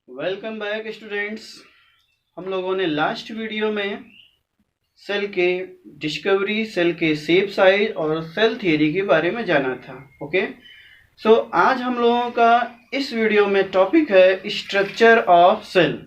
Welcome back students. हम लोगों ने लास्ट वीडियो में सेल के डिस्कवरी, सेल के शेप, साइज और सेल थियरी के बारे में जाना था। ओके, सो आज हम लोगों का इस वीडियो में टॉपिक है structure of cell.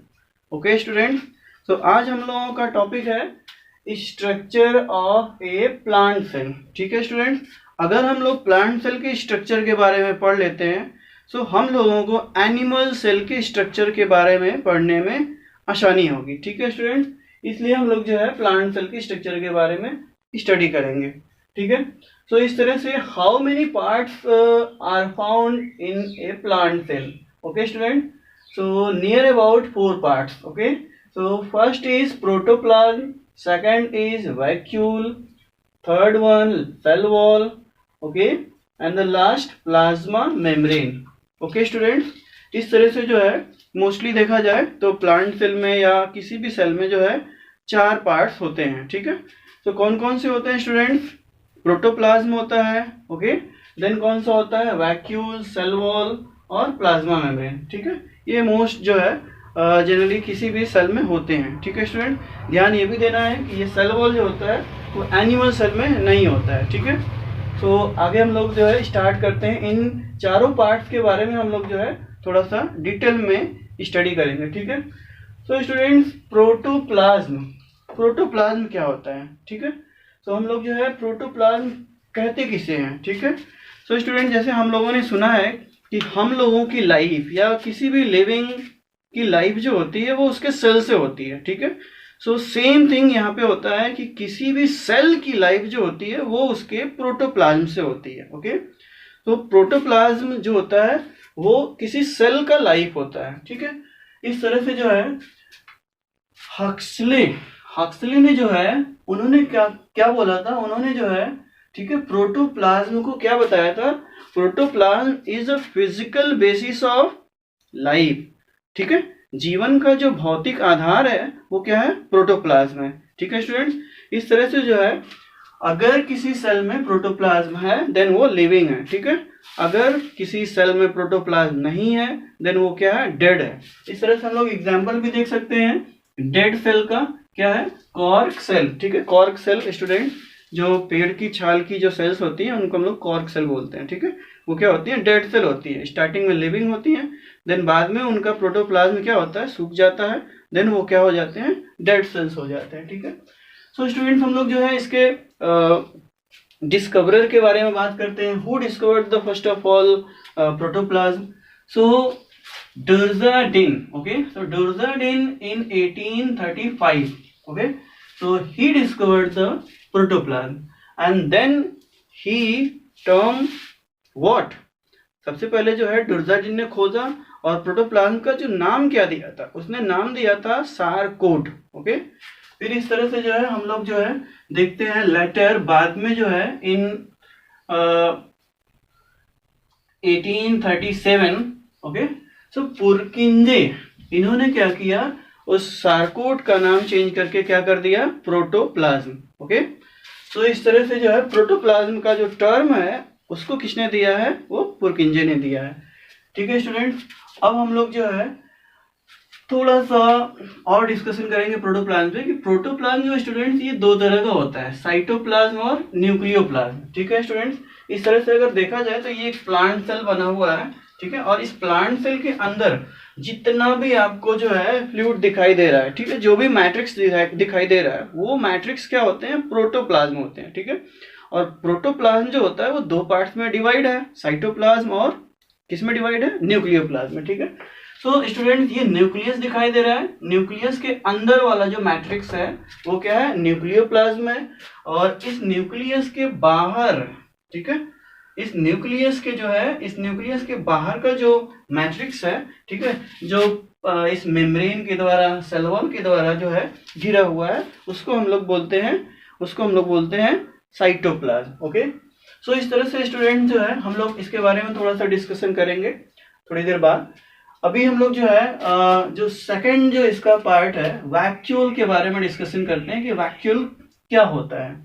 Okay student, तो आज हम लोगों का टॉपिक है structure of a plant cell. ठीक है स्टूडेंट, अगर हम लोग प्लांट सेल के स्ट्रक्चर के बारे में पढ़ लेते हैं सो हम लोगों को एनिमल सेल के स्ट्रक्चर के बारे में पढ़ने में आसानी होगी। ठीक है स्टूडेंट, इसलिए हम लोग जो है प्लांट सेल के स्ट्रक्चर के बारे में स्टडी करेंगे। ठीक है, सो इस तरह से how many parts are found in a plant cell. Okay student, so near about 4 parts. Okay, so first is protoplasm, second is vacuole, third one cell wall, okay, and the last plasma membrane। okay students, इस तरह से जो है mostly देखा जाए तो plant cell में या किसी भी सेल में जो है 4 पार्ट्स होते हैं। ठीक है, तो कौन कौन से होते हैं स्टूडेंट्स? प्रोटोप्लाज्म होता है, ओके, देन कौन सा होता है? वैक्यूल, सेल वॉल और प्लाज्मा मेम्ब्रेन। ठीक है, ये मोस्ट जो है जनरली किसी भी सेल में होते हैं। ठीक है स्टूडेंट, ध्यान ये भी देना है कि ये सेल वॉल जो होता है वो एनिमल सेल में नहीं होता है। ठीक है, तो आगे हम लोग जो है स्टार्ट करते हैं। इन चारों पार्ट्स के बारे में हम लोग जो है थोड़ा सा डिटेल में स्टडी करेंगे। ठीक है, तो स्टूडेंट्स प्रोटोप्लाज्म, प्रोटोप्लाज्म क्या होता है? ठीक है, तो हम लोग जो है प्रोटोप्लाज्म कहते किसे हैं? ठीक है, तो स्टूडेंट जैसे हम लोगों ने सुना है कि हम लोगों की लाइफ या किसी भी लिविंग की लाइफ जो होती है वो उसके सेल से होती है। ठीक है, सो सेम थिंग यहाँ पे होता है कि किसी भी सेल की लाइफ जो होती है वो उसके प्रोटोप्लाज्म से होती है। ओके, तो प्रोटोप्लाज्म जो होता है वो किसी सेल का लाइफ होता है। ठीक है, इस तरह से जो है हक्सले ने जो है उन्होंने क्या क्या बोला था? उन्होंने जो है, ठीक है, प्रोटोप्लाज्म को क्या बताया था? Protoplasm is a physical basis of life. ठीक है, जीवन का जो भौतिक आधार है वो क्या है? प्रोटोप्लाज्म है। ठीक है स्टूडेंट्स, इस तरह से जो है अगर किसी सेल में प्रोटोप्लाज्म है देन वो लिविंग है। ठीक है, अगर किसी सेल में प्रोटोप्लाज्म नहीं है देन वो क्या है? डेड है। इस तरह से हम लोग एग्जांपल भी देख सकते हैं डेड सेल का। क्या है? Cork cell. ठीक है, कॉर्क सेल स्टूडेंट, जो पेड़ की छाल की जो सेल्स होती हैं उनको हम लोग कॉर्क सेल बोलते हैं। ठीक है, वो क्या होती है? डेड सेल होती है। स्टार्टिंग में लिविंग होती है, देन बाद में उनका प्रोटोप्लाज्म क्या होता है? सूख जाता है, देन वो क्या हो जाते हैं? डेड सेल्स हो जाते हैं। ठीक है, सो स्टूडेंट्स हम लोग जो है इसके डिस्कवरर के बारे में बात करते हैं। Who discovered the first of all protoplasm? So Dujardin. Okay, so Dujardin in 1835, okay, so he discovered the protoplasm and then he termed what? सबसे पहले जो है डुर्ज़ाडिन ने खोजा और प्रोटोप्लाज्म का जो नाम क्या दिया था? उसने नाम दिया था सारकोड। ओके, फिर इस तरह से जो है हम लोग जो है देखते हैं लेटर बाद में जो है इन 1837, ओके, सो पुरकिंजे, इन्होंने क्या किया? उस सारकोड का नाम चेंज करके क्या कर दिया? प्रोटोप्लाज्म। ओके, तो इस तरह से जो है प्रोटोप्लाज्म का जो टर्म है उसको किसने दिया है? वो पुरकिंजे ने दिया है। ठीक है स्टूडेंट्स, अब हम लोग जो है थोड़ा सा और डिस्कशन करेंगे प्रोटोप्लाज्म पे कि प्रोटोप्लाज्म जो स्टूडेंट्स ये 2 तरह का होता है, साइटोप्लाज्म और न्यूक्लियोप्लाज्म। ठीक है स्टूडेंट्स, इस तरह से अगर देखा जाए तो ये एक प्लांट सेल बना हुआ है। ठीक है, और इस प्लांट सेल के अंदर जितना भी आपको जो है फ्लूइड दिखाई दे रहा है, ठीक है, जो भी मैट्रिक्स दिखाई दे रहा है वो मैट्रिक्स क्या होते हैं? प्रोटोप्लाज्म होते हैं। ठीक है, और प्रोटोप्लाज्म जो होता है वो 2 पार्ट्स में डिवाइड है, साइटोप्लाज्म और किस में डिवाइड है? न्यूक्लियोप्लाज्म में। ठीक है, सो स्टूडेंट ये न्यूक्लियस दिखाई दे रहा है, न्यूक्लियस के अंदर वाला जो मैट्रिक्स है वो क्या है? न्यूक्लियोप्लाज्म है। और इस न्यूक्लियस के बाहर, ठीक है, इस न्यूक्लियस के जो है इस न्यूक्लियस के बाहर का जो मैट्रिक्स है, ठीक है, जो इस मेम्ब्रेन के द्वारा, सेल वॉल के द्वारा जो है घिरा हुआ है उसको हम लोग बोलते हैं साइटोप्लाज्म। ओके, सो इस तरह से स्टूडेंट जो है हम लोग इसके बारे में थोड़ा सा डिस्कशन करेंगे थोड़ी देर बाद। अभी हम लोग जो है जो सेकंड जो इसका पार्ट है वैक्यूल के बारे में डिस्कशन करते हैं कि वैक्यूल क्या होता है।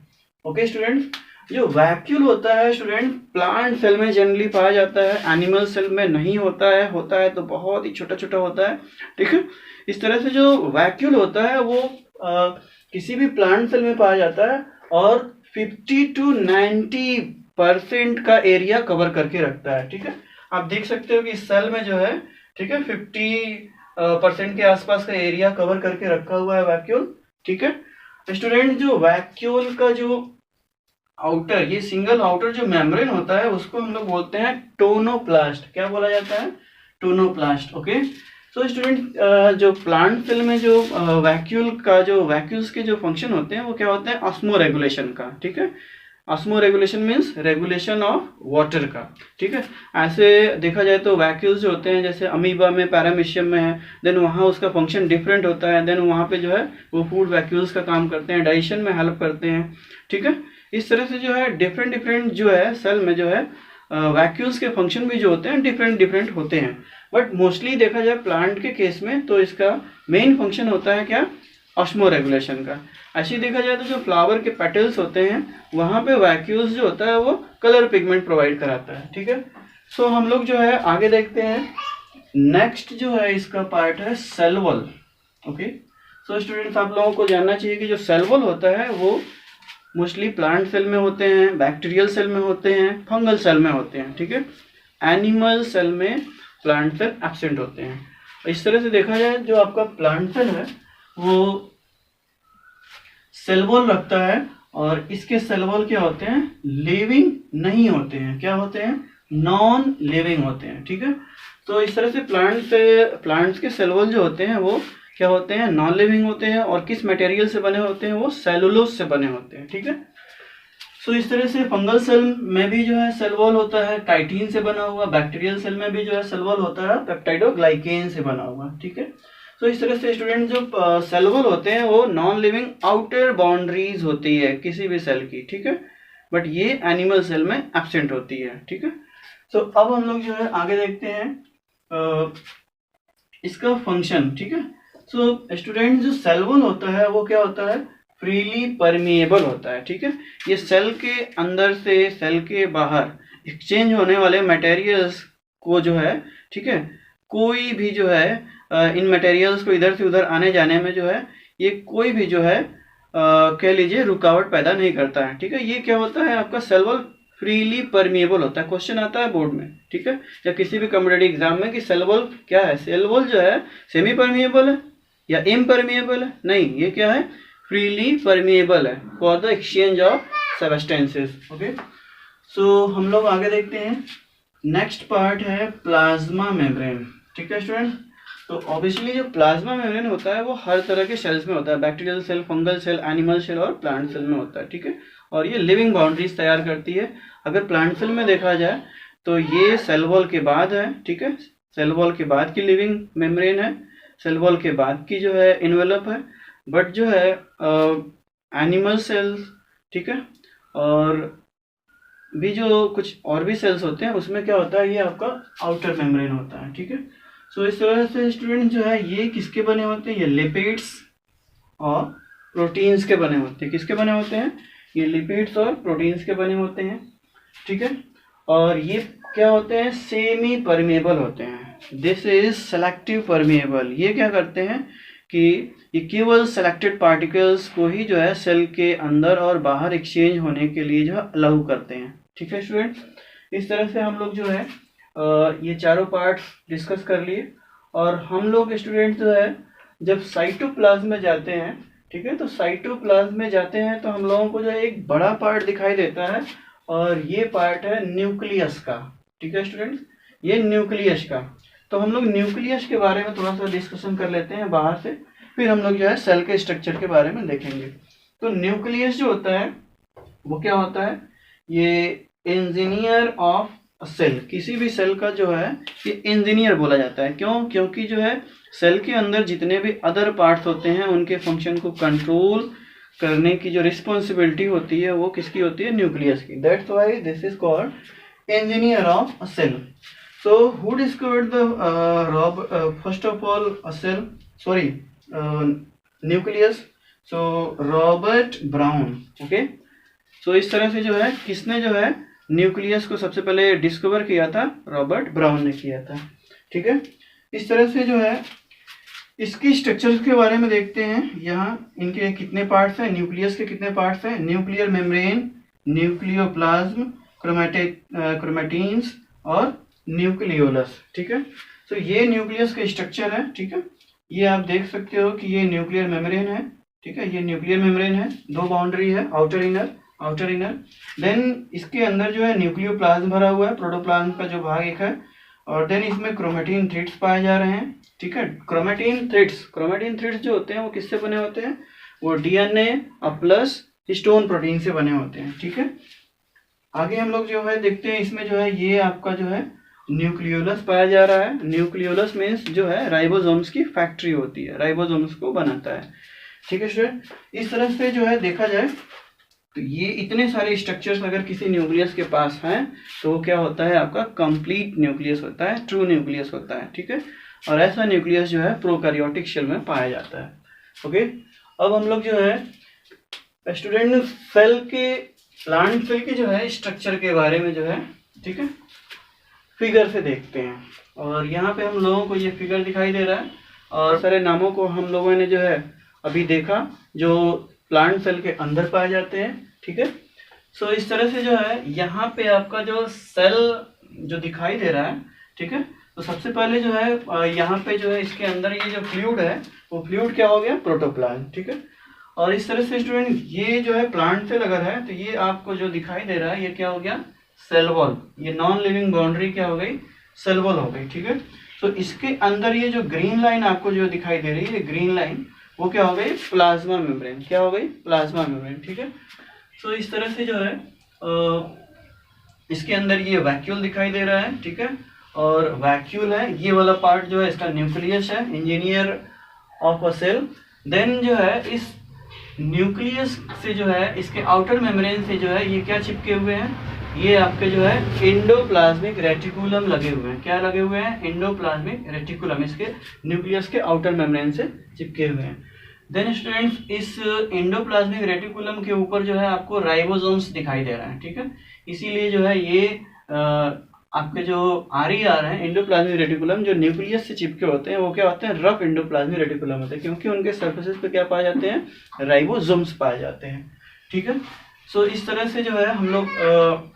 ओके स्टूडेंट्स, जो वैक्यूल होता है स्टूडेंट, प्लांट सेल में जनरली पाया जाता है, एनिमल सेल में नहीं होता है तो बहुत ही छोटा छोटा होता है, ठीक है। इस तरह से जो वैक्यूल होता है वो किसी भी प्लांट सेल में पाया जाता है और 50 to 90% का एरिया कवर करके रखता है, ठीक है। आप देख सकते हो कि इस सेल में जो है, ठीक है, 50% के आसपास का एरिया कवर करके रखा हुआ है वैक्यूल, ठीक है। स्टूडेंट जो वैक्यूल का जो आउटर, ये सिंगल आउटर जो मेम्ब्रेन होता है उसको हम लोग बोलते हैं टोनोप्लास्ट। क्या बोला जाता है? Tonoplast, okay. सो स्टूडेंट, जो प्लांट सेल में जो वैक्यूल्स के जो फंक्शन होते हैं वो क्या होते हैं? ऑस्मो रेगुलेशन का, ठीक है। Osmo regulation means regulation of water का, ठीक है। ऐसे देखा जाए तो वैक्यूल्स जो होते हैं जैसे अमीबा में, पैरामीशियम में है, देन वहाँ उसका फंक्शन डिफरेंट होता है, देन वहाँ पे जो है वो फूड वैक्यूल्स का काम करते हैं, डाइजेशन में हेल्प करते हैं, ठीक है। इस तरह से जो है डिफरेंट जो है सेल में जो है वैक्यूल्स के फंक्शन भी जो होते हैं डिफरेंट होते हैं। बट मोस्टली देखा जाए प्लांट के केस में तो इसका मेन फंक्शन होता है क्या? ऑस्मो रेगुलेशन का। ऐसे ही देखा जाए तो जो फ्लावर के पेटल्स होते हैं वहाँ पे वैक्यूल्स जो होता है वो कलर पिगमेंट प्रोवाइड कराता है, ठीक है। सो हम लोग जो है आगे देखते हैं। नेक्स्ट जो है इसका पार्ट है cell wall, okay. So students, आप लोगों को जानना चाहिए कि जो सेल वॉल होता है वो मोस्टली प्लांट सेल में होते हैं, बैक्टीरियल सेल में होते हैं, फंगल सेल में होते हैं, ठीक है। एनिमल सेल में प्लांट सेल एब्सेंट होते हैं। इस तरह से देखा जाए जो आपका प्लांट सेल है वो सेल वॉल रखता है और इसके सेल वॉल क्या होते हैं? लिविंग नहीं होते हैं। क्या होते हैं? नॉन लिविंग होते हैं, ठीक है। तो इस तरह से प्लांट्स के सेल वॉल जो होते हैं वो क्या होते हैं? नॉन लिविंग होते हैं। और किस मटेरियल से बने होते हैं? वो सेलुलोज से बने होते हैं, ठीक है। सो इस तरह से फंगल सेल में भी जो है सेल वॉल होता है काइटिन से बना हुआ, बैक्टीरियल सेल में भी जो है सेल वॉल होता है पेप्टाइडोग्लाइकेन से बना हुआ, ठीक है। तो इस तरह से स्टूडेंट जो सेल वॉल होते हैं वो नॉन लिविंग आउटर बाउंड्रीज होती है किसी भी सेल की, ठीक है। बट ये एनिमल सेल में एब्सेंट होती है, ठीक है। तो अब हम लोग जो है आगे देखते हैं इसका फंक्शन, ठीक है। सो स्टूडेंट जो सेल वॉल होता है वो क्या होता है? फ्रीली परमिएबल होता है, ठीक है। ये सेल के अंदर से सेल के बाहर एक्सचेंज होने वाले मटेरियल्स को जो है, ठीक है, कोई भी जो है इन मटेरियल्स को इधर से उधर आने जाने में जो है ये कोई भी जो है कह लीजिए रुकावट पैदा नहीं करता है, ठीक है। ये क्या होता है? आपका सेल वॉल फ्रीली परमिएबल होता है। क्वेश्चन आता है बोर्ड में, ठीक है, या किसी भी कॉम्पिटिटिव एग्जाम में कि सेल वॉल क्या है? सेल वॉल जो है सेमी परमिएबल है या इम्परमिएबल है? नहीं, ये क्या है? फ्रीली परमिएबल है for the exchange of substances, okay. So हम लोग आगे देखते हैं। नेक्स्ट पार्ट है प्लाज्मा मेम्ब्रेन, ठीक है स्टूडेंट। तो ऑब्वियसली जो प्लाज्मा मेम्ब्रेन होता है वो हर तरह के सेल्स में होता है, bacterial cell, fungal cell, animal cell और प्लांट सेल में होता है, ठीक है। और ये लिविंग बाउंड्रीज तैयार करती है। अगर प्लांट सेल में देखा जाए तो ये सेल वॉल के बाद है, ठीक है, सेल वॉल के बाद की लिविंग मेम्ब्रेन है, सेल वॉल के बाद की जो है इन्वेलप है। बट जो है एनिमल सेल्स, ठीक है, और भी जो कुछ और भी सेल्स होते हैं उसमें क्या होता है? ये आपका आउटर मेम्ब्रेन होता है, ठीक है। सो इस तरह से स्टूडेंट जो है ये किसके बने होते हैं? ये लिपिड्स और प्रोटीन्स के बने होते हैं। किसके बने होते हैं? ये लिपिड्स और प्रोटीन्स के बने होते हैं, ठीक है। और ये क्या होते हैं? सेमी परमिएबल होते हैं। This is selective permeable. ये क्या करते हैं कि ये केवल सेलेक्टेड पार्टिकल्स को ही जो है सेल के अंदर और बाहर एक्सचेंज होने के लिए जो है अलाउ करते हैं, ठीक है स्टूडेंट। इस तरह से हम लोग जो है ये चारों पार्ट्स डिस्कस कर लिए। और हम लोग स्टूडेंट जो है जब साइटोप्लाज्म में जाते हैं, ठीक है, तो साइटोप्लाज्म में जाते हैं तो हम लोगों को जो है एक बड़ा पार्ट दिखाई देता है और ये पार्ट है न्यूक्लियस का, ठीक है स्टूडेंट, ये न्यूक्लियस का। तो हम लोग न्यूक्लियस के बारे में थोड़ा सा डिस्कशन कर लेते हैं बाहर से, फिर हम लोग जो है सेल के स्ट्रक्चर के बारे में देखेंगे। तो न्यूक्लियस जो होता है वो क्या होता है? ये इंजीनियर ऑफ सेल, किसी भी सेल का जो है ये इंजीनियर बोला जाता है। क्यों? क्योंकि जो है सेल के अंदर जितने भी अदर पार्ट्स होते हैं उनके फंक्शन को कंट्रोल करने की जो रिस्पॉन्सिबिलिटी होती है वो किसकी होती है? न्यूक्लियस की। That's why this is called engineer of a cell. So who discovered the first of all a cell? Sorry, nucleus. So Robert Brown. Okay. सो इस तरह से जो है किसने जो है न्यूक्लियस को सबसे पहले डिस्कवर किया था? रॉबर्ट ब्राउन ने किया था। ठीक है, इस तरह से जो है इसकी स्ट्रक्चर्स के बारे में देखते हैं। यहाँ इनके कितने पार्ट्स हैं, न्यूक्लियस के कितने पार्ट्स हैं? न्यूक्लियर मेम्ब्रेन, न्यूक्लियोप्लाज्म, क्रोमैटिन्स और न्यूक्लियोलस। ठीक है, तो ये न्यूक्लियस का स्ट्रक्चर है। ठीक है, ये आप देख सकते हो कि ये न्यूक्लियर मेम्ब्रेन है। ठीक है, ये न्यूक्लियर मेम्ब्रेन है, दो बाउंड्री है, आउटर इनर। देन इसके अंदर जो है न्यूक्लियोप्लाज्म भरा हुआ है, प्रोटोप्लाज्म का जो भाग एक है, और देन इसमें क्रोमैटिन थ्रेड्स पाए जा रहे हैं। ठीक है, क्रोमैटिन थ्रेड्स जो होते हैं वो किससे बने होते हैं? वो डीएनए और प्लस हिस्टोन प्रोटीन से बने होते हैं। ठीक है, आगे हम लोग जो है देखते हैं, इसमें जो है ये आपका जो है न्यूक्लियोलस पाया जा रहा है। न्यूक्लियोलस मीन्स जो है राइबोसोम्स की फैक्ट्री होती है, राइबोसोम्स को बनाता है। ठीक है स्टूडेंट, इस तरह से जो है देखा जाए तो ये इतने सारे स्ट्रक्चर्स अगर किसी न्यूक्लियस के पास हैं तो वो क्या होता है? आपका कंप्लीट न्यूक्लियस होता है, ट्रू न्यूक्लियस होता है। ठीक है, और ऐसा न्यूक्लियस जो है प्रोकैरियोटिक सेल में पाया जाता है। ओके, अब हम लोग जो है स्टूडेंट सेल के, प्लांट सेल के जो है स्ट्रक्चर के बारे में जो है, ठीक है, फिगर से देखते हैं। और यहाँ पे हम लोगों को ये फिगर दिखाई दे रहा है और सारे नामों को हम लोगों ने जो है अभी देखा जो प्लांट सेल के अंदर पाए जाते हैं। ठीक है, सो इस तरह से जो है यहाँ पे आपका जो सेल जो दिखाई दे रहा है, ठीक है, तो सबसे पहले जो है यहाँ पे जो है इसके अंदर ये जो फ्लूइड है वो फ्लूइड क्या हो गया? प्रोटोप्लाज्म। ठीक है, और इस तरह से स्टूडेंट ये जो है प्लांट सेल अगर है तो ये आपको जो दिखाई दे रहा है ये क्या हो गया? Cell wall. ये नॉन लिविंग बाउंड्री क्या हो गई? सेल वॉल हो गई। ठीक है, तो इसके अंदर ये जो ग्रीन लाइन आपको जो दिखाई दे रही है, ये ग्रीन लाइन वो क्या हो गई? Plasma membrane. क्या हो गई? Plasma membrane. ठीक है, तो इस तरह से जो है इसके अंदर ये वैक्यूल दिखाई दे रहा है। ठीक है, और वैक्यूल है, ये वाला पार्ट जो है इसका न्यूक्लियस है, engineer of a cell. Then जो है इस न्यूक्लियस से जो है इसके आउटर मेम्ब्रेन से जो है ये क्या चिपके हुए हैं? ये आपके जो है एंडोप्लाज्मिक रेटिकुलम लगे हुए हैं। क्या लगे हुए हैं? एंडोप्लाज्मिक रेटिकुलम, इसके न्यूक्लियस के आउटर मेम्ब्रेन से चिपके हुए हैं। देन स्टूडेंट्स इस एंडोप्लाज्मिक रेटिकुलम के ऊपर जो है आपको राइबोसोम्स दिखाई दे रहा है। ठीक है, इसीलिए जो है ये आपके जो RER है, एंडोप्लाज्मिक रेटिकुलम, जो न्यूक्लियस से चिपके होते हैं वो क्या होते हैं? रफ एंडोप्लाज्मिक रेटिकुलम होते हैं, क्योंकि उनके सर्फेसेस पे क्या पाए जाते हैं? राइबोसोम्स पाए जाते हैं। ठीक है, सो इस तरह से जो है हम लोग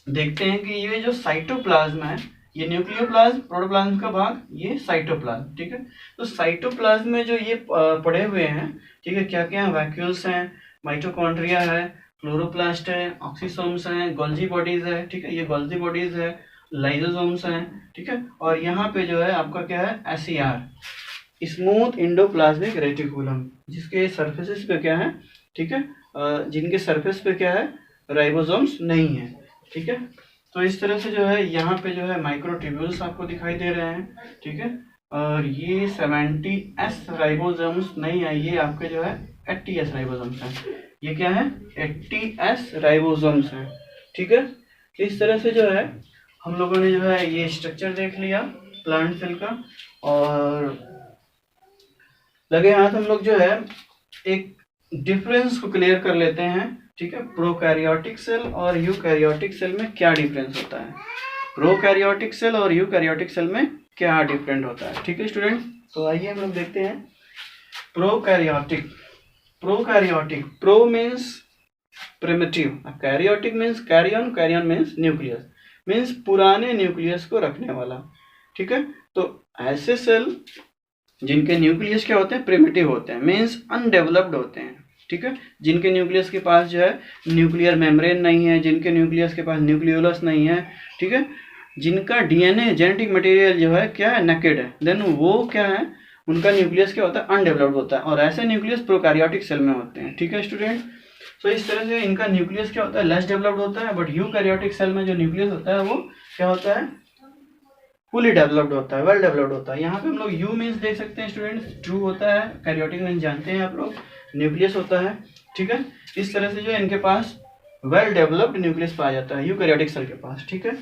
देखते हैं कि ये जो साइटोप्लाज्म है, ये न्यूक्लियोप्लाज्म, प्रोटोप्लाज्म का भाग, ये साइटोप्लाज्म। ठीक है, तो साइटोप्लाज्म में जो ये पड़े हुए हैं, ठीक है, क्या क्या है? वैक्यूल्स हैं, माइटोकॉन्ड्रिया है, क्लोरोप्लास्ट है, ऑक्सीसोम्स हैं, गोल्जी बॉडीज है। ठीक है, ये गोल्जी बॉडीज है, लाइजोसोम्स हैं। ठीक है, और यहाँ पे जो है आपका क्या है? SER, स्मूथ एंडोप्लाज्मिक रेटिकुलम, जिसके सरफेसेस पे क्या है? ठीक है, जिनके सरफेस पे क्या है? राइबोसोम्स नहीं है। ठीक है, तो इस तरह से जो है यहाँ पे जो है माइक्रोट्यूब्यूल्स आपको दिखाई दे रहे हैं। ठीक है, और ये 70S राइबोसोम्स नहीं है, ये आपके जो है 80S राइबोसोम्स हैं। ये क्या है? 80S राइबोसोम्स हैं। ठीक है, तो इस तरह से जो है हम लोगों ने जो है ये स्ट्रक्चर देख लिया प्लांट सेल का, और लगे हाथ हम लोग जो है एक डिफरेंस को क्लियर कर लेते हैं। ठीक है, प्रोकैरियोटिक सेल और यूकैरियोटिक सेल में क्या डिफरेंस होता है? प्रोकैरियोटिक सेल और यूकैरियोटिक सेल में क्या डिफरेंट होता है? ठीक है स्टूडेंट, तो आइए हम लोग देखते हैं prokaryotic. Pro means primitive, karyotic means karyon, karyon means nucleus, means पुराने न्यूक्लियस को रखने वाला। ठीक है, तो ऐसे सेल जिनके न्यूक्लियस क्या होते हैं? प्रिमिटिव होते हैं, मीन्स अनडेवलप्ड होते हैं। ठीक है, जिनके न्यूक्लियस के पास जो है न्यूक्लियर मेम्ब्रेन नहीं है, जिनके न्यूक्लियस के पास न्यूक्लियोलस नहीं है। ठीक है, जिनका DNA जेनेटिक मटेरियल जो है क्या है? नेकेड है, देन वो क्या है? उनका न्यूक्लियस क्या होता है? अनडेवलप्ड होता है, और ऐसे न्यूक्लियस प्रोकैरियोटिक सेल में होते हैं। ठीक है स्टूडेंट, तो इस तरह से इनका न्यूक्लियस क्या होता है? लेस डेवलप्ड होता है, बट यूकैरियोटिक सेल में जो न्यूक्लियस होता है वो क्या होता है? फुली डेवलप्ड होता है, वेल डेवलप्ड होता है। यहाँ पे हम लोग यू मीन्स देख सकते हैं स्टूडेंट्स, ट्रू होता है, कैरियोटिक मीन्स जानते हैं आप लोग, न्यूक्लियस होता है। ठीक है, इस तरह से जो इनके पास वेल डेवलप्ड न्यूक्लियस पाया जाता है यूकैरियोटिक सेल के पास। ठीक है,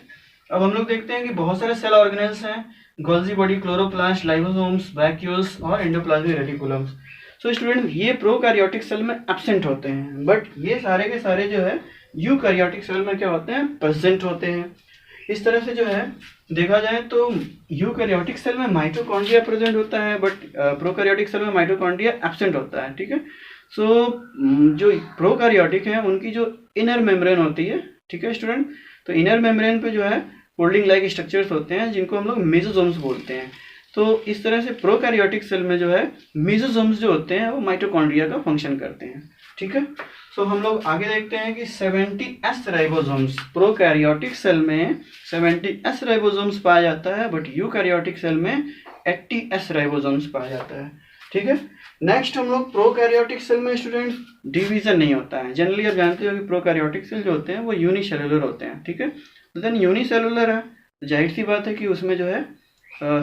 अब हम लोग देखते हैं कि बहुत सारे सेल ऑर्गेनेल्स हैं, Golgi body, chloroplast, lysosomes, vacuoles और एंडोप्लाज्मिक रेटिकुलम्स। सो स्टूडेंट ये प्रोकैरियोटिक सेल में एब्सेंट होते हैं, बट ये सारे के सारे जो है यूकैरियोटिक सेल में क्या होते हैं, प्रेजेंट होते हैं। इस तरह से जो है देखा जाए तो यूकैरियोटिक सेल में माइटोकॉन्ड्रिया प्रेजेंट होता है, बट प्रोकैरियोटिक सेल में माइटोकॉन्ड्रिया एब्सेंट होता है, ठीक है। सो जो प्रोकैरियोटिक है उनकी जो इनर मेम्ब्रेन होती है, ठीक है स्टूडेंट, तो इनर मेम्ब्रेन पे जो है फोल्डिंग लाइक स्ट्रक्चर्स होते हैं जिनको हम लोग मेसोसोम्स बोलते हैं। तो इस तरह से प्रोकैरियोटिक सेल में जो है मेसोसोम्स जो होते हैं वो माइटोकॉन्ड्रिया का फंक्शन करते हैं, ठीक है। सो हम लोग आगे देखते हैं कि 70S राइबोसोम्स, प्रोकैरियोटिक सेल में 70S राइबोसोम्स पाया जाता है, बट यूकैरियोटिक सेल में 80S राइबोसोम्स पाया जाता है, ठीक है। नेक्स्ट हम लोग प्रोकैरियोटिक सेल में स्टूडेंट डिवीजन नहीं होता है। जनरली आप जानते हो कि प्रोकैरियोटिक सेल जो होते हैं वो यूनिसेलुलर होते हैं, ठीक है। तो देन यूनिसेलुलर है, जाहिर सी बात है कि उसमें जो है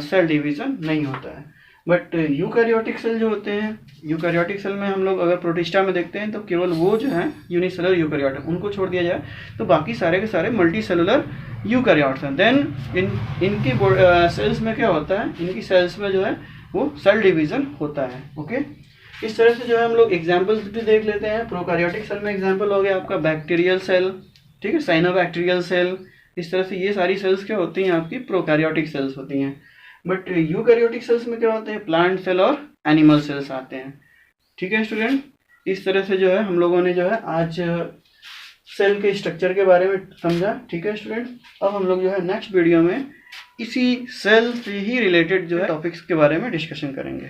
सेल डिवीजन नहीं होता है। बट यूकैरियोटिक सेल जो होते हैं, यूकैरियोटिक सेल में हम लोग अगर प्रोटिस्टा में देखते हैं तो केवल वो जो है यूनिसेलुलर यूकैरियोट, उनको छोड़ दिया जाए तो बाकी सारे के सारे मल्टी सेलुलर यूकैरियोट्स हैं। देन इनकी सेल्स में क्या होता है, इनकी सेल्स में जो है वो सेल डिवीजन होता है, ओके। इस तरह से जो है हम लोग एग्जाम्पल्स भी देख लेते हैं। प्रोकैरियोटिक सेल में एग्जाम्पल हो गया आपका बैक्टीरियल सेल, ठीक है, साइनोबैक्टीरियल सेल। इस तरह से ये सारी सेल्स क्या होती हैं, आपकी प्रोकैरियोटिक सेल्स होती हैं। बट यूकैरियोटिक सेल्स में क्या होते हैं, प्लांट सेल और एनिमल सेल्स आते हैं, ठीक है स्टूडेंट। इस तरह से जो है हम लोगों ने जो है आज सेल के स्ट्रक्चर के बारे में समझा, ठीक है स्टूडेंट। अब हम लोग जो है नेक्स्ट वीडियो में इसी सेल से ही रिलेटेड जो है टॉपिक्स के बारे में डिस्कशन करेंगे।